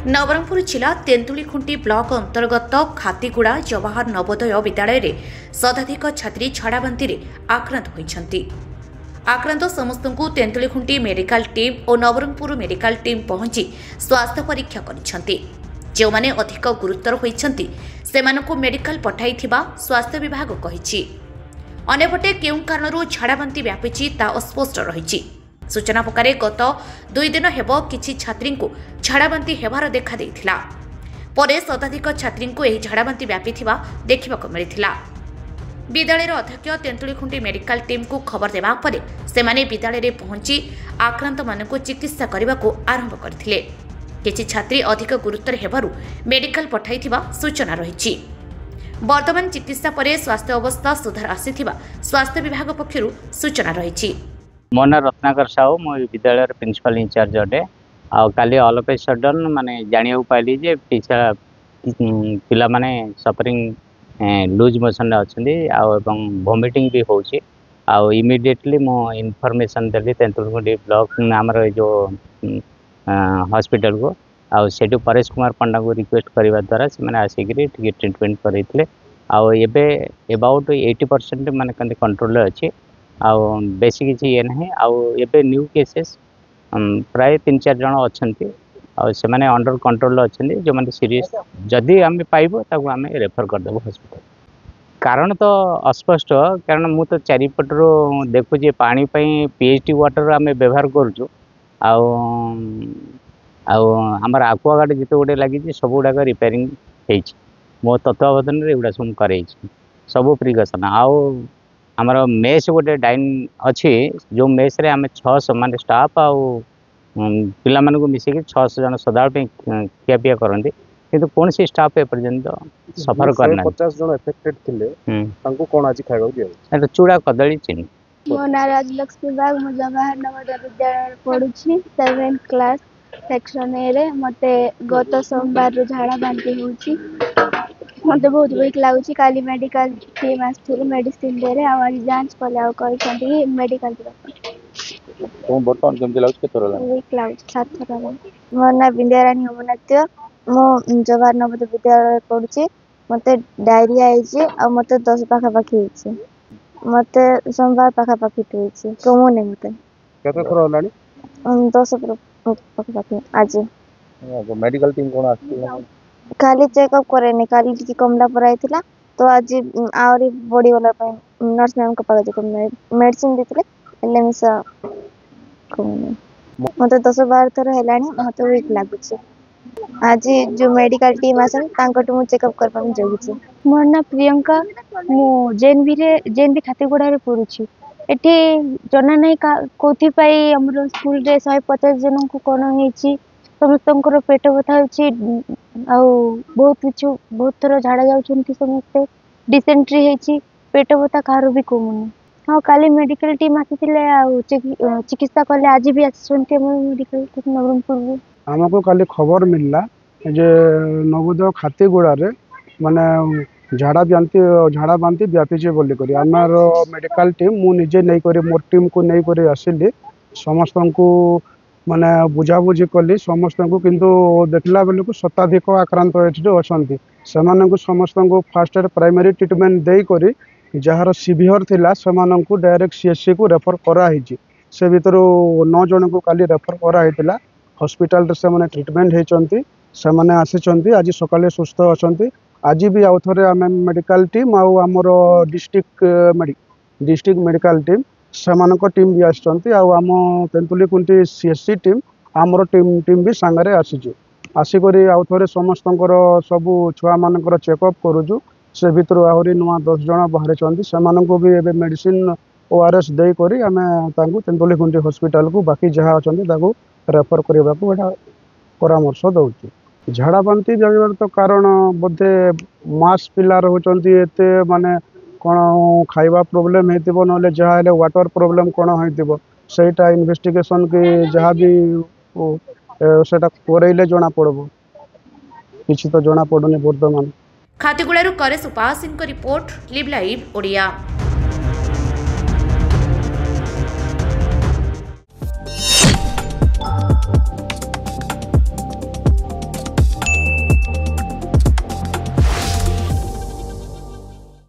नवरंगपुर जिला तेंतुलीखुंटी ब्लॉक अंतर्गत खातीगुड़ा जवाहर नवोदय विद्यालय रे शताधिक छात्री झाड़ाबांति आक्रांत होइछंती। आक्रांत समस्त को तेंतुलीखुंटी मेडिकल टीम और नवरंगपुर मेडिकल टीम पहुंची स्वास्थ्य परीक्षा करिछंती। जो माने अधिक गुरुतर होइछंती सेमानकु मेडिकल पठाइथिबा स्वास्थ्य विभाग कहिछि। अन्यपटे केउं कारणरू झाड़ाबांति व्यापिछि ता अस्पष्ट रहिछि। सूचना प्रकार गत 2 दिन हेब किछि छात्री को झाड़ाबांति हेबार देखा देइथिला। परे शताधिक छात्री को एही झाड़ाबांति व्यापिथिबा देखिबाको मिलिथिला। विद्यालयर अध्यक्ष तेंतुलीखुंटी मेडिकल टीम को खबर देबा परे सेमाने विद्यालय रे पहुंची आक्रांत मानकु चिकित्सा करबाको आरंभ करथिले। किछि छात्री अधिक गुरुतर हेबारु मेडिकल पठाइथिबा सूचना रहिछि। वर्तमान चिकित्सा परे स्वास्थ्य अवस्था सुधार आसीथिबा स्वास्थ्य विभाग पक्षरु सूचना रहिछि। मो ना रत्नाकर साहू मो विद्यालय प्रिंसिपल इंचार्ज अटे। काली ऑल ऑफ ए सडन माने जानिया पाइली जे पिला माने सफरिंग लूज मोशन अच्छी एवं वोमिटिंग भी होची। इमिडिएटली मो इनफॉरमेशन देली तेंतुलखुंटी ब्लॉक आमर जो हॉस्पिटल को सेठू परेश कुमार पंडा को रिक्वेस्ट करने द्वारा से आसिक ट्रीटमेंट करते अबाउट 80% माने कंट्रोल अच्छी बेसी किसी ये ना आउ न्यू केसेस प्राय 3-4 जन अच्छा से माने अंडर कंट्रोल अच्छे जो मैंने सीरीयस जदि आम पाइब ताको आम रेफर करदेव हॉस्पिटल। कारण तो अस्पष्ट कारण मु तो चारिपटर देखुचे पानी पीएचडी वाटर आम व्यवहार करुचु आमर आक्वागार्ड जिते गोटे लगी सब गुड़ाक रिपेयरिंग हो मो तत्वावधान एगुड़ा सब कर सब प्रिकसन आमर मेस गोटे डाइन अच्छी जो मेस रे आम 600 मान स्टाफ पिला मानू मिसिक 600 जन सदा खियापिया करती किंतु कौन सी स्टाफ एपर्यंत सफर करना 50 जन एफेक्टेड थिले तांको कोन आज खाइबा दिया चूड़ा कदली चीनी। मो ना राजलक्ष्मी बाग मो Jawahar Navodaya Vidyalaya पढ़ुछि 7th class section A रे मते गत सोमवार रो झाड़ा बांती होछि। मते बहुत वीक लागुछि। काली मेडिकल टीम आस्थिले मेडिसिन दे रे आज जांच कले आ कहछंती मेडिकल तो बर्तमान केमति लागुछि केतरा वीक लागुछि 7 थरा। मो ना विंध्यारानी होमनात्य मो जवाहर नवोदय विद्यालय पढ़ुछि। मते डायरिया आइछि आ मते 10 पाखा पाखी होछि। मते सोमवार पाखा पाखी होछि कमोने मते केते थरा होलानी 10 पाखा पाखी आज मेडिकल टीम कोन आस्थिले खाली चेकअप करे खाली टी कमला पर आइथिला तो आज आउरी बॉडी वाला नर्स मैम को पागे को मेडिसिन देथिले एले मिसा कोने मते 10-12 थर हेलानी मते वीक लागुछि। आज जो मेडिकल टीम आसन तांकटु मु चेकअप करबा में जोगुछि। मोर ना प्रियंका मु जेनबी खातीगुड़ा रे पढुछि। एठी जना नै कोथि पाई हमरो स्कूल रे 150 जन को कोन हेछि समस्तंकर पेट बथा होछि बहुत थर झाड़ा जाउछन्ती समस्ते डिसेंट्री हेछि पेट बता कार भी कमुनी। हाँ काली मेडिकल टीम आसीथिले चिकित्सा कले आज भी आछन्ती मेडिकल टीम नवरंगपुर। हमको काली खबर मिलला जे नवोदय खातीगुड़ा रे माने झाड़ा बांती व्यापीचे बोली करी आमार मेडिकल टीम मु निजे नै करी मोर टीम को नै करी आसिली समस्त को माने बुझाबुझी कली समस्त को किंतु देखला बेले को शताधिक आक्रांत अच्छी से समस्त को फास्ट प्राइमरी ट्रीटमेंट दे करी जार सीवियर थिला से डायरेक्ट सीएससी को रेफर कराई से भीतर 9 जन को काली रेफर कराइला हॉस्पिटल से माने ट्रीटमेंट होती से माने आसी आज सकाले सुस्थ अच्छा। आज भी आउ थे आम मेडिकल टीम आमर डिस्ट्रिक्ट मेडिकल टीम से टीम भी आम तेंतुलीखुंटी सीएससी टीम आमर टीम भी सांगरे आसिक आउ थे समस्त सबू छुआ मान चेकअप करुचु से भीतर आहरी नुआ 10 जन बाहरी से भी एबे मेडिसिन ओआरएस दे करी आमे तांकु तेंतुलीखुंटी हॉस्पिटल को बाकी जहाँ अच्छा रेफर करने को परामर्श दौची। झाड़ा बांती जाइबार तो कारण बोधे मास पिला रोचंती एते माने कौन खाइबा प्रोब्लेम हेतिबो नले जहा हेले वाटर प्रोब्लेम कौन हेतिबो सेटा इन्वेस्टिगेशन के जहा भी सेटा कोरेले जना पड़बो किछि तो जना पड़ोनी वर्तमान। खातीगुड़ारू करेश उपासिंह रिपोर्ट लिव लाइव ओडिया।